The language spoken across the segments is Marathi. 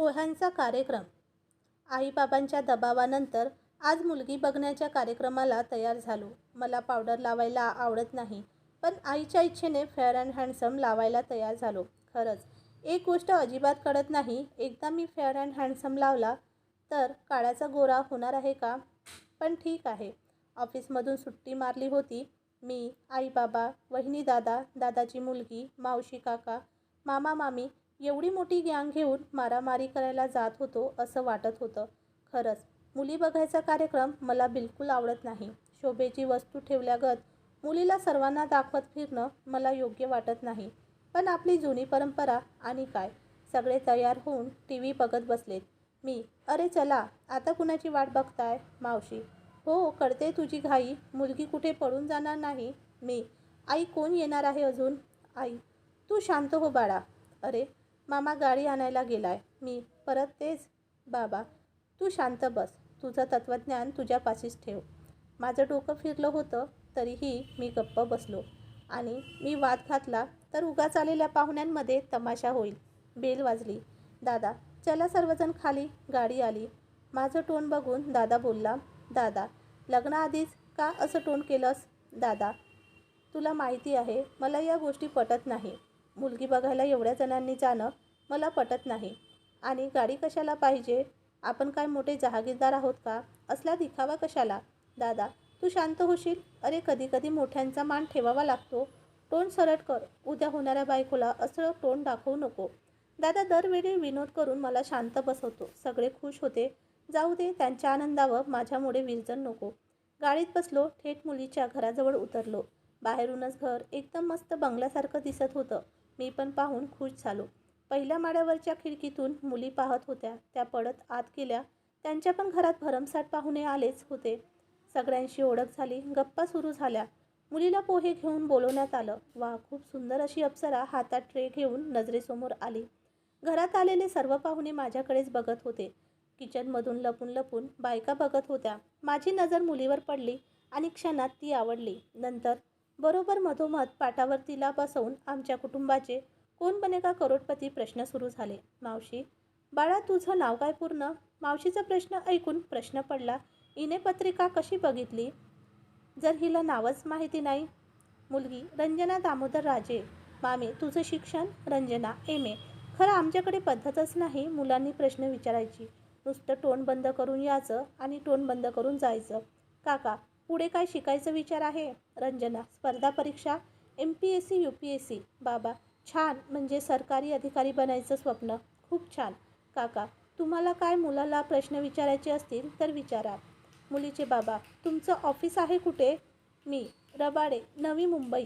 पोह्यांचा कार्यक्रम. आईबाबांच्या दबावानंतर आज मुलगी बघण्याच्या कार्यक्रमाला तयार झालो. मला पावडर लावायला आवडत नाही, पण आईच्या इच्छेने फेअर अँड हँडसम लावायला तयार झालो. खरंच एक गोष्ट अजिबात कळत नाही, एकदा मी फेअर अँड हँडसम लावला तर काळाचा गोरा होणार आहे का? पण ठीक आहे. ऑफिसमधून सुट्टी मारली होती. मी, आई बाबा, वहिनी दादा, दादाची मुलगी, मावशी काका, मामा मामी एवढी मोठी गँग घेऊन मारामारी करायला जात होतो असं वाटत होतं. खरंच मुली बघायचा कार्यक्रम मला बिलकुल आवडत नाही. शोभेची वस्तू ठेवल्यागत मुलीला सर्वांना दाखवत फिरणं मला योग्य वाटत नाही. पण आपली जुनी परंपरा आणि काय. सगळे तयार होऊन टी व्ही बघत बसलेत. मी, अरे चला, आता कुणाची वाट बघताय? मावशी, हो कळते तुझी घाई, मुलगी कुठे पळून जाणार नाही. मी, आई कोण येणार आहे अजून? आई, तू शांत हो बाळा. अरे मामा गाडी आणायला गेलाय. मी, परत तेच? बाबा, तू शांत बस, तुझं तत्त्वज्ञान तुझ्यापाशीच ठेव. माझं डोकं फिरलं होतं तरीही मी गप्प बसलो आणि मी वाद घातला तर उगाच आलेल्या पाहुण्यांमध्ये तमाशा होईल. बेल वाजली. दादा, चला सर्वजण खाली. गाडी आली. माझं टोन बघून दादा बोलला, दादा, लग्नाआधीच का असं टोन केलंस? दादा, तुला माहिती आहे मला या गोष्टी पटत नाही. मुलगी बघायला एवढ्या जणांनी जाणं मला पटत नाही. आणि गाडी कशाला पाहिजे? आपण काय मोठे जहागीरदार आहोत का? असला दिखावा कशाला? दादा, तू शांत होशील? अरे कधी कधी मोठ्यांचा मान ठेवावा लागतो. टोन सरळ कर. उद्या होणाऱ्या बायकोला असं टोन दाखवू नको. दादा दरवेळी विनोद करून मला शांत बसवतो. सगळे खुश होते. जाऊ दे, त्यांच्या आनंदावर माझ्यामुळे विरजण नको. गाडीत बसलो. थेट मुलीच्या घराजवळ उतरलो. बाहेरूनच घर एकदम मस्त बंगल्यासारखं दिसत होतं. मी पण पाहून खुश झालो. पहिल्या माळ्यावरच्या खिडकीतून मुली पाहत होत्या. त्या पडत आत गेल्या. त्यांच्या पण घरात भरमसाठ पाहुणे आलेच होते. सगळ्यांशी ओळख झाली. गप्पा सुरू झाल्या. मुलीला पोहे घेऊन बोलवण्यात आलं. वा, खूप सुंदर अशी अप्सरा हातात ट्रे घेऊन नजरेसमोर आली. घरात आलेले सर्व पाहुणे माझ्याकडेच बघत होते. किचनमधून लपून लपून बायका बघत होत्या. माझी नजर मुलीवर पडली आणि क्षणात ती आवडली. नंतर बरोबर मधोमध पाटावर तिला बसवून आमच्या कुटुंबाचे कोण बनेगा करोडपती प्रश्न सुरू झाले. मावशी, बाळा तुझं नाव काय पूर्ण? मावशीचा प्रश्न ऐकून प्रश्न पडला. हिने पत्रिका कशी बघितली जर हिला नावच माहिती नाही? मुलगी, रंजना दामोदर राजे. मामे, तुझं शिक्षण? रंजना, MA. खरं आमच्याकडे पद्धतच नाही मुलांनी प्रश्न विचारायची. नुसतं टोन बंद करून यायचं आणि टोन बंद करून जायचं. काका, पुढे काय शिकायचा विचार आहे? रंजना, स्पर्धा परीक्षा, MPSC UPSC. बाबा, छान, म्हणजे सरकारी अधिकारी बनायचं स्वप्न. खूप छान. काका, तुम्हाला काय मुलाला प्रश्न विचारायचे असतील तर विचारा. मुलीचे बाबा, तुमचं ऑफिस आहे कुठे? मी, रबाडे, नवी मुंबई.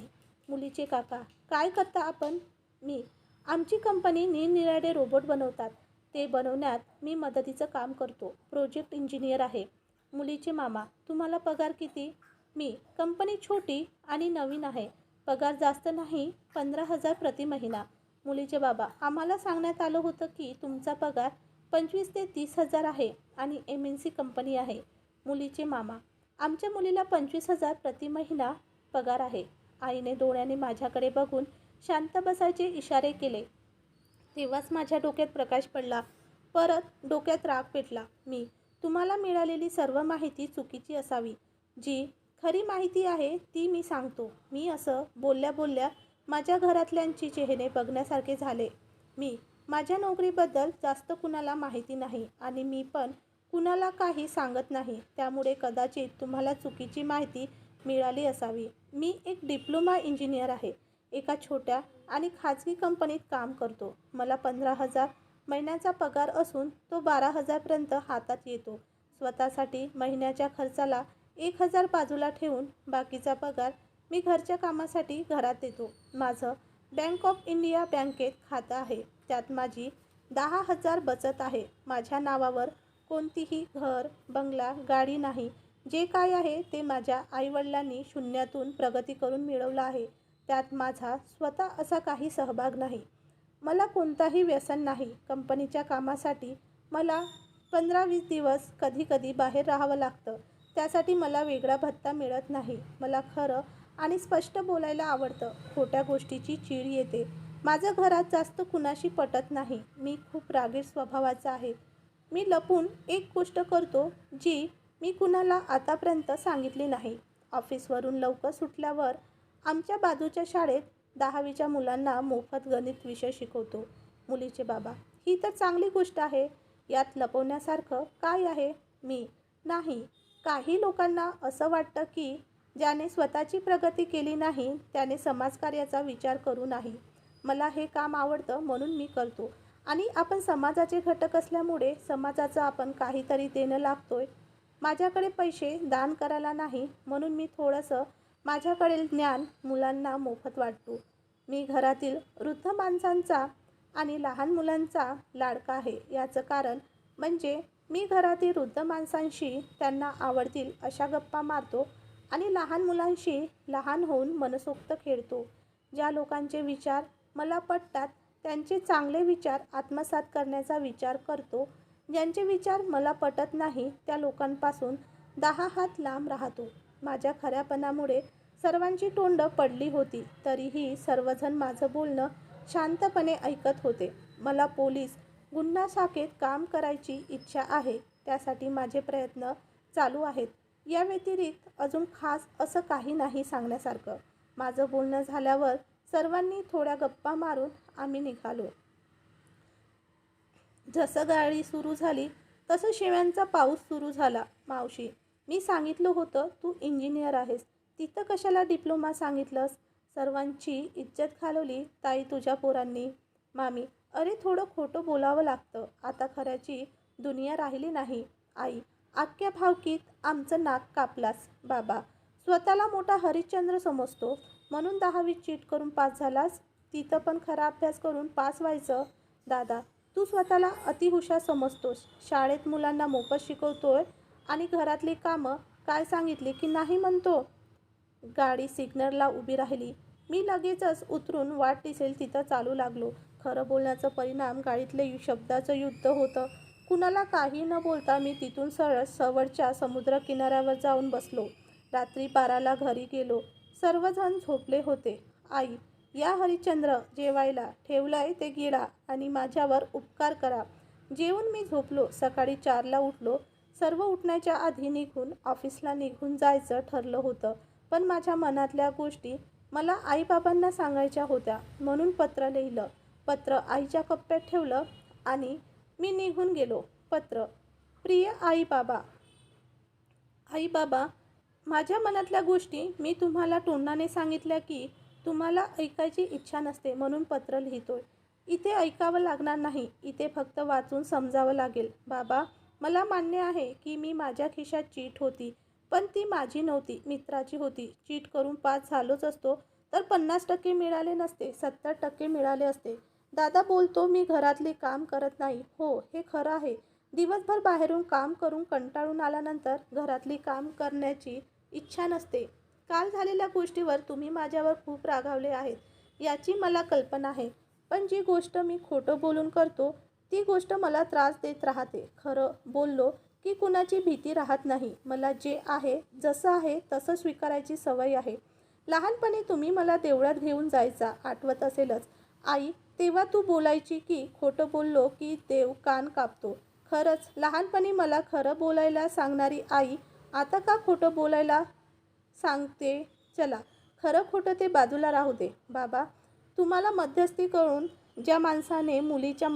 मुलीचे काका, काय करता आपण? मी, आमची कंपनी निरनिराळे रोबोट बनवतात. ते बनवण्यात मी मदतीचं काम करतो. प्रोजेक्ट इंजिनियर आहे. मुलीचे मामा, तुम्हाला पगार किती? मी, कंपनी छोटी आणि नवीन आहे. पगार जास्त नाही, 15,000 प्रति महिना. मुलीचे बाबा, आम्हाला सांगण्यात आलं होतं की तुमचा पगार 25 ते 30,000 आहे आणि MNC कंपनी आहे. मुलीचे मामा, आमच्या मुलीला 25,000 प्रति महिना पगार आहे. आईने डोळ्याने माझ्याकडे बघून शांत बसायचे इशारे केले. तेव्हाच माझ्या डोक्यात प्रकाश पडला. परत डोक्यात राग पेटला. मी, तुम्हाला मिळालेली सर्व माहिती चुकीची असावी. जी खरी माहिती आहे ती मी सांगतो. मी असं बोलल्या बोलल्या माझ्या घरातल्यांची चेहरे बघण्यासारखे झाले. मी, माझ्या नोकरीबद्दल जास्त कुणाला माहिती नाही आणि मी पण कुणाला काही सांगत नाही. त्यामुळे कदाचित तुम्हाला चुकीची माहिती मिळाली असावी. मी एक डिप्लोमा इंजिनियर आहे. एका छोट्या आणि खाजगी कंपनीत काम करतो. मला 15,000 महिन्याचा पगार असून तो 12,000पर्यंत हातात येतो. स्वतःसाठी महिन्याच्या खर्चाला 1,000 बाजूला ठेवून बाकीचा पगार मी घरच्या कामासाठी घरात देतो. माझं बँक ऑफ इंडिया बँकेत खातं आहे. त्यात माझी 10,000 बचत आहे. माझ्या नावावर कोणतीही घर, बंगला, गाडी नाही. जे काय आहे ते माझ्या आईवडिलांनी शून्यातून प्रगती करून मिळवलं आहे. त्यात माझा स्वतः असा काही सहभाग नाही. मला कोणताही व्यसन नाही. कंपनीच्या कामासाठी मला 15-20 दिवस कधीकधी बाहेर राहावं लागतं. त्यासाठी मला वेगळा भत्ता मिळत नाही. मला खरं आणि स्पष्ट बोलायला आवडतं. खोट्या गोष्टीची चीड येते. माझं घरात जास्त कुणाशी पटत नाही. मी खूप रागीट स्वभावाचा आहे. मी लपून एक गोष्ट करतो जी मी कुणाला आतापर्यंत सांगितली नाही. ऑफिसवरून लवकर सुटल्यावर आमच्या बाजूच्या शाळेत 10वीच्या मुलांना मोफत गणित विषय शिकवतो. मुलीचे बाबा: ही तर चांगली गोष्ट आहे. यात लपवण्यासारखं काय आहे? मी: नाही. काही लोकांना असं वाटतं की ज्याने स्वतःची प्रगती केली नाही त्याने समाजकार्याचा विचार करू नाही. मला हे काम आवडतं म्हणून मी करतो आणि आपण समाजाचे घटक असल्यामुळे समाजाचं आपण काहीतरी देणं लागतोय. माझ्याकडे पैसे दान करायला नाही म्हणून मी थोडंसं माझ्याकडील ज्ञान मुलांना मोफत वाटतो. मी घरातील वृद्ध माणसांचा आणि लहान मुलांचा लाडका आहे. याचं कारण म्हणजे मी घरातील वृद्ध माणसांशी त्यांना आवडतील अशा गप्पा मारतो आणि लहान मुलांशी लहान होऊन मनसोक्त खेळतो. ज्या लोकांचे विचार मला पटतात त्यांचे चांगले विचार आत्मसात करण्याचा विचार करतो. ज्यांचे विचार मला पटत नाही त्या लोकांपासून 10 हात लांब राहतो. माझ्या खऱ्यापणामुळे सर्वांची तोंडं पडली होती तरीही सर्वजण माझं बोलणं शांतपणे ऐकत होते. मला पोलीस गुन्हा शाखेत काम करायची इच्छा आहे. त्यासाठी माझे प्रयत्न चालू आहेत. या व्यतिरिक्त अजून खास असं काही नाही सांगण्यासारखं. माझं बोलणं झाल्यावर सर्वांनी थोड्या गप्पा मारून आम्ही निघालो. जसं गाडी सुरू झाली तसं शिव्यांचा पाऊस सुरू झाला. मावशी: मी सांगितलं होतं तू इंजिनियर आहेस. तिथं कशाला डिप्लोमा सांगितलंस? सर्वांची इज्जत घालवली ताई तुझ्या पोरांनी. मामी: अरे थोडं खोटं बोलावं लागतं. आता खऱ्याची दुनिया राहिली नाही. आई: अख्ख्या भावकीत आमचं नाक कापलास. बाबा: स्वतःला मोठा हरिश्चंद्र समजतो म्हणून 10वीत चीट करून पास झालास. तिथं पण खरा अभ्यास करून पास व्हायचं. दादा: तू स्वतःला अतिहुशार समजतोस. शाळेत मुलांना मोफत शिकवतोय आणि घरातली कामं काय सांगितली की नाही म्हणतो. गाडी सिग्नलला उभी राहिली. मी लगेचच उतरून वाट दिसेल तिथं चालू लागलो. खरं बोलण्याचा परिणाम गाडीतले शब्दाचं युद्ध होतं. कुणाला काही न बोलता मी तिथून सरळ सवरच्या समुद्र किनाऱ्यावर जाऊन बसलो. रात्री 12ला घरी गेलो. सर्वजण झोपले होते. आई: या हरिश्चंद्र जेवायला ठेवलंय ते गिळा आणि माझ्यावर उपकार करा. जेवून मी झोपलो. सकाळी 4ला उठलो. सर्व उठण्याच्या आधी निघून ऑफिसला निघून जायचं ठरलं होतं. पण माझ्या मनातल्या गोष्टी मला आईबाबांना सांगायच्या होत्या म्हणून पत्र लिहिलं. पत्र आईच्या कप्प्यात ठेवलं आणि मी निघून गेलो. पत्र: प्रिय आई बाबा. आई बाबा, माझ्या मनातल्या गोष्टी मी तुम्हाला तोंडाने सांगितल्या की तुम्हाला ऐकायची इच्छा नसते म्हणून पत्र लिहितोय. इथे ऐकावं लागणार नाही. इथे फक्त वाचून समजावं लागेल. बाबा, मला मान्य आहे की मी माझ्या खिशात चीट होती पण ती माझी नव्हती, मित्राची होती. चीट करून पास झालोच असतो तर 50% मिळाले नसते, 70% मिळाले असते. दादा बोलतो मी घरातले काम करत नाही. हो, हे खरं आहे. दिवसभर बाहेरून काम करून कंटाळून आल्यानंतर घरातली काम करण्याची इच्छा नसते. काल झालेल्या गोष्टीवर तुम्ही माझ्यावर खूप रागावले आहेत याची मला कल्पना आहे. पण जी गोष्ट मी खोटं बोलून करतो ती गोष्ट मला त्रास देत राहते. खरं बोललो की कुणाची भीती राहत नाही. मला जे आहे जसं आहे तसं स्वीकारायची सवय आहे. लहानपणी तुम्ही मला देवळात घेऊन जायचा, आठवत असेलच. आई, तेव्हा तू बोलायची की खोटं बोललो की देव कान कापतो. खरंच लहानपणी मला खरं बोलायला सांगणारी आई आता का खोटं बोलायला सांगते? चला, खरं खोटं ते बाजूला राहू दे. बाबा, तुम्हाला मध्यस्थी करून ज्या माणसाने मुलीच्या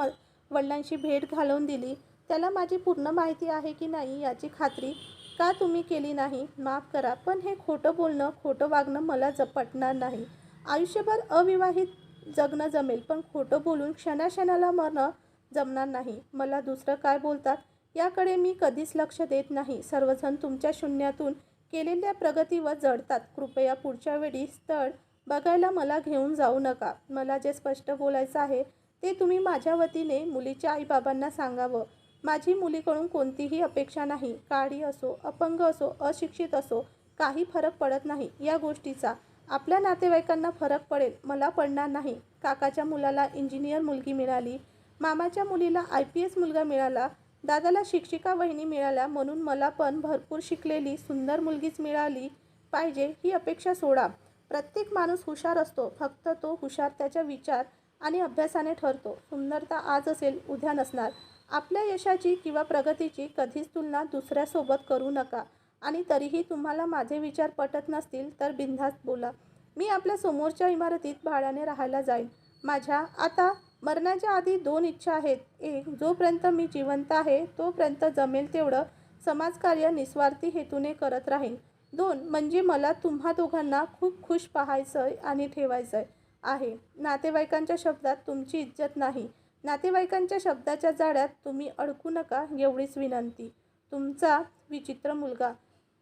वडिलांशी भेट घालवून दिली त्याला माझी पूर्ण माहिती आहे की नाही याची खात्री का तुम्ही केली नाही? माफ करा पण हे खोटं बोलणं, खोटं वागणं मला पटणार नाही. आयुष्यभर अविवाहित जगणं जमेल पण खोटं बोलून क्षणाक्षणाला मरणं जमणार नाही. मला दुसरं काय बोलतात याकडे मी कधीच लक्ष देत नाही. सर्वजण तुमच्या शून्यातून केलेल्या प्रगतीवर जळतात. कृपया पुढच्या वेळी स्थळ बघायला मला घेऊन जाऊ नका. मला जे स्पष्ट बोलायचं आहे ते तुम्ही माझ्या वतीने मुलीच्या आईबाबांना सांगावं. माझी मुलीकडून कोणतीही अपेक्षा नाही. काळी असो, अपंग असो, अशिक्षित असो, काही फरक पडत नाही या गोष्टीचा. आपल्या नातेवाईकांना फरक पडेल, मला पडणार नाही. काकाच्या मुलाला इंजिनियर मुलगी मिळाली, मामाच्या मुलीला IPS मुलगा मिळाला, दादाला शिक्षिका वहिनी मिळाल्या म्हणून मला पण भरपूर शिकलेली सुंदर मुलगीच मिळाली पाहिजे ही अपेक्षा सोडा. प्रत्येक माणूस हुशार असतो, फक्त तो हुशार त्याचा विचार आणि अभ्यासाने ठरतो. सुंदरता आज असेल, उद्या नसणार. आपल्या यशाची किंवा प्रगतीची कधीच तुलना दुसऱ्यासोबत करू नका. आणि तरीही तुम्हाला माझे विचार पटत नसतील तर बिनधास्त बोला. मी आपल्या समोरच्या इमारतीत भाड्याने राहायला जाईन. माझ्या आता मरण्याच्या आधी 2 इच्छा आहेत. एक, जोपर्यंत मी जिवंत आहे तोपर्यंत जमेल तेवढं समाजकार्य निस्वार्थी हेतूने करत राहीन. 2, म्हणजे मला तुम्हा दोघांना खूप खुश पाहायचंय आणि ठेवायचंय आहे. नातेवाईकांच्या शब्दात तुमची इज्जत नाही. नातेवाईकांच्या शब्दाच्या जाळ्यात तुम्ही अडकू नका एवढीच विनंती. तुमचा विचित्र मुलगा.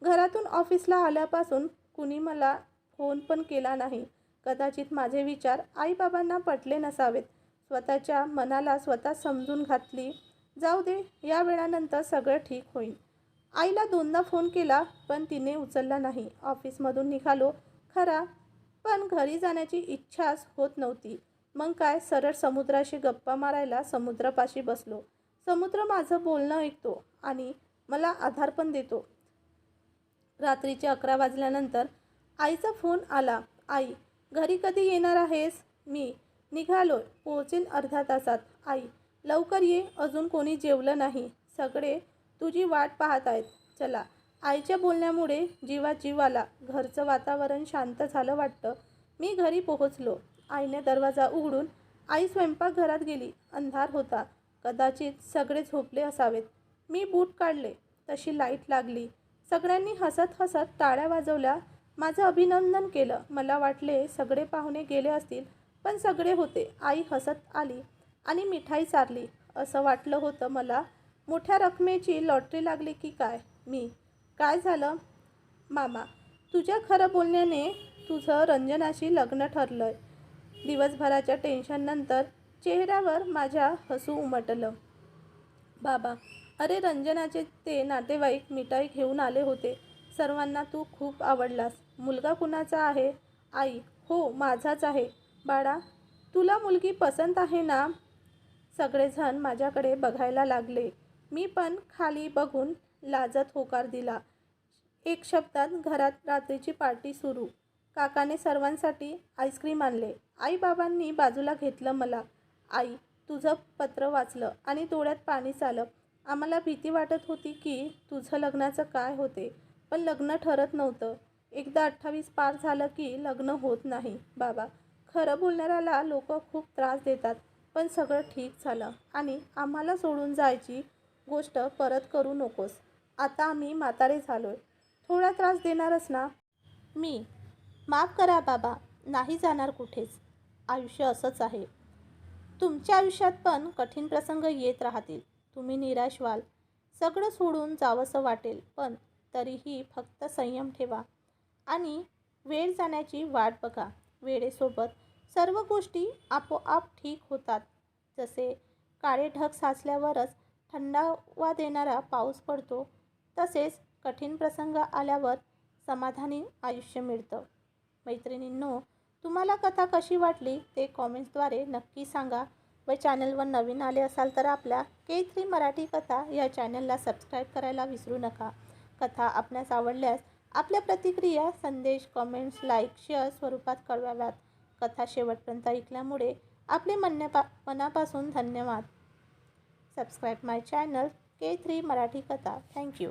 घरातून ऑफिसला आल्यापासून कुणी मला फोन पण केला नाही. कदाचित माझे विचार आईबाबांना पटले नसावेत. स्वतःच्या मनाला स्वतः समजून घातली. जाऊ दे, या वेळानंतर सगळं ठीक होईल. आईला 2दा फोन केला पण तिने उचलला नाही. ऑफिसमधून निघालो खरा, पण घरी जाण्याची इच्छाच होत नव्हती. मग काय, सरळ समुद्राशी गप्पा मारायला समुद्रापाशी बसलो. समुद्र माझं बोलणं ऐकतो आणि मला आधार पण देतो. रात्रीचे 11 वाजल्यानंतर आईचा फोन आला. आई, घरी कधी येणार आहेस? मी निघालोय, पोहोचेन अर्ध्या तासात. आई, लवकर ये, अजून कोणी जेवलं नाही. सगळे तुझी वाट पाहत आहेत. चला. आईच्या बोलण्यामुळे जीवात जीव आला. घरचं वातावरण शांत झालं वाटतं. मी घरी पोहोचलो. आईने दरवाजा उघडून आई स्वयंपाकघरात गेली. अंधार होता. कदाचित सगळे झोपले असावेत. मी बूट काढले तशी लाईट लागली. सगळ्यांनी हसत हसत टाळ्या वाजवल्या. माझं अभिनंदन केलं. मला वाटले सगळे पाहुणे गेले असतील, पण सगळे होते. आई हसत आली आणि मिठाई चारली. असं वाटलं होतं मला मोठ्या रकमेची लॉटरी लागली की काय. मी, काय झालं मामा? तुझ्या खरं बोलण्याने तुझं रंजनाशी लग्न ठरलंय. दिवसभराच्या टेन्शननंतर चेहऱ्यावर माझ्या हसू उमटलं. बाबा, अरे रंजनाचे ते नातेवाईक मिठाई घेऊन आले होते. सर्वांना तू खूप आवडलास. मुलगा कुणाचा आहे? आई, हो, माझाच आहे. बाळा, तुला मुलगी पसंत आहे ना? सगळेजण माझ्याकडे बघायला लागले. मी पण खाली बघून लाजत होकार दिला. एक शब्दात घरात रात्रीची पार्टी सुरू. काकाने सर्वांसाठी आईस्क्रीम आणले. आईबाबांनी बाजूला घेतलं मला. आई, तुझं पत्र वाचलं आणि डोळ्यात पाणीच आलं. आम्हाला भीती वाटत होती की तुझं लग्नाचं काय होते, पण लग्न ठरत नव्हतं. एकदा 28 पार झालं की लग्न होत नाही. बाबा, खरं बोलणाऱ्याला लोक खूप त्रास देतात, पण सगळं ठीक झालं आणि आम्हाला सोडून जायची गोष्ट परत करू नकोस. आता आम्ही म्हातारे झालोय. थोडा त्रास देणारच ना? मी, माफ करा बाबा, नाही जाणार कुठेच. आयुष्य असंच आहे. तुमच्या आयुष्यात पण कठीण प्रसंग येत राहतील. तुम्ही निराश व्हाल. सगळं सोडून जावंसं वाटेल, पण तरीही फक्त संयम ठेवा आणि वेळ जाण्याची वाट बघा. वेळेसोबत सर्व गोष्टी आपोआप ठीक होतात. जसे काळे ढग साचल्यावरच थंडावा देणारा पाऊस पडतो, तसेच कठीण प्रसंग आल्यावर समाधानी आयुष्य मिळतं. मैत्रिणींनो, तुम्हाला कथा कशी वाटली ते कॉमेंट्सद्वारे नक्की सांगा. व चॅनलवर नवीन आले असाल तर आपल्या K3 मराठी कथा या चॅनलला सबस्क्राईब करायला विसरू नका. कथा आपणास आवडल्यास आपल्या प्रतिक्रिया, संदेश, कॉमेंट्स, लाईक, शेअर स्वरूपात कळवाव्यात. कथा शेवटपर्यंत ऐकल्यामुळे आपले मनापासून धन्यवाद. सबस्क्राईब माय चॅनल K3 मराठी कथा. थँक्यू.